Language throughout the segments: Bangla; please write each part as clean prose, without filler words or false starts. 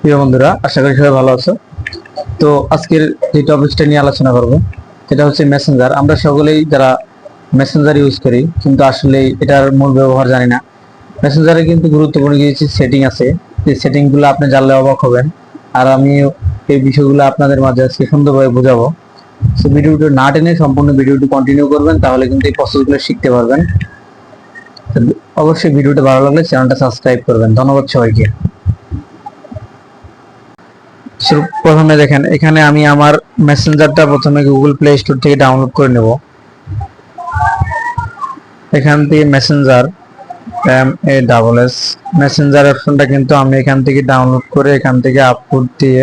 প্রিয় বন্ধুরা, আশা করি সবাই ভালো আছো। তো আজকের যে টপিকটা নিয়ে আলোচনা করব সেটা হচ্ছে মেসেঞ্জার। আমরা সকলেই যারা মেসেঞ্জার ইউজ করি কিন্তু আসলে এটার মূল ব্যবহার জানি না। মেসেঞ্জারে কিন্তু গুরুত্বপূর্ণ কিছু সেটিং আছে, এই সেটিংগুলো আপনি জানলে অবাক হবেন। আর আমি এই বিষয়গুলো আপনাদের মাঝে আজকে সুন্দরভাবে বোঝাবো। তো ভিডিওটি না টেনে সম্পূর্ণ ভিডিওটি কন্টিনিউ করবেন, তাহলে কিন্তু এই প্রসেসগুলো শিখতে পারবেন। অবশ্যই ভিডিওটি ভালো লাগলে চ্যানেলটা সাবস্ক্রাইব করবেন। ধন্যবাদ সবাইকে। প্রথমে দেখেন, এখানে আমি আমার মেসেঞ্জারটা প্রথমে গুগল প্লে স্টোর থেকে ডাউনলোড করে নেব। এখান থেকে মেসেঞ্জার MASS মেসেঞ্জার অপশনটা কিন্তু আমি এখান থেকে ডাউনলোড করে এখান থেকে আপলোড দিয়ে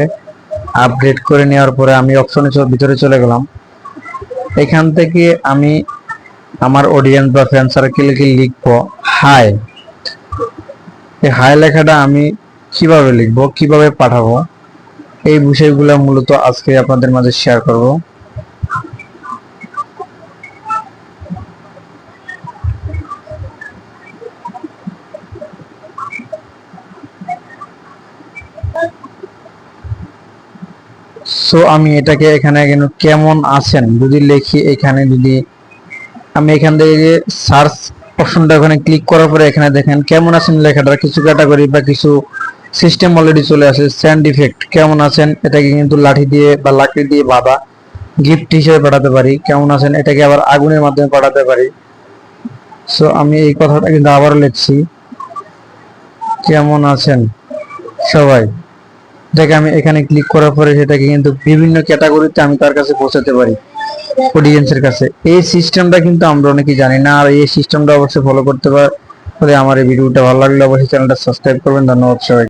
আপডেট করে নেওয়ার পরে আমি অপশনের ভিতরে চলে গেলাম। এখান থেকে আমি আমার অডিয়েন্স বা ফ্রেন্ড সার্কেলকে লিখবো হাই। এই হাই লেখাটা আমি কিভাবে লিখবো, কিভাবে পাঠাবো, এই বিষয়গুলো মূলত আজকে আপনাদের মাঝে শেয়ার করব। সো আমি এটাকে এখানে কেমন আছেন যদি লিখি, এখানে যদি আমি এখান থেকে সার্চ অপশনটা ওখানে ক্লিক করার পরে এখানে দেখেন কেমন আছেন লেখাটার কিছু ক্যাটাগরি বা কিছু সিস্টেম অলরেডি চলে আসে। স্যান্ড ইফেক্ট, কেমন আছেন এটাকে কিন্তু লাঠি দিয়ে বা লাকড়ি দিয়ে বাঁধা গিফট হিসেবে পাঠাতে পারি। কেমন আছেন এটাকে আবার আগুনের মাধ্যমে পাঠাতে পারি। সো আমি এই কথাটা কিন্তু আবারও লিখছি, কেমন আছেন সবাই। এটাকে আমি এখানে ক্লিক করার পরে সেটাকে কিন্তু বিভিন্ন ক্যাটাগরিতে আমি তার কাছে পৌঁছাতে পারি, অডিয়েন্সের কাছে। এই সিস্টেমটা কিন্তু আমরা অনেকেই জানি না, আর এই সিস্টেমটা অবশ্যই ফলো করতে পারে। আমার এই ভিডিওটা ভালো লাগলে অবশ্যই চ্যানেলটা সাবস্ক্রাইব করবেন। ধন্যবাদ সবাই।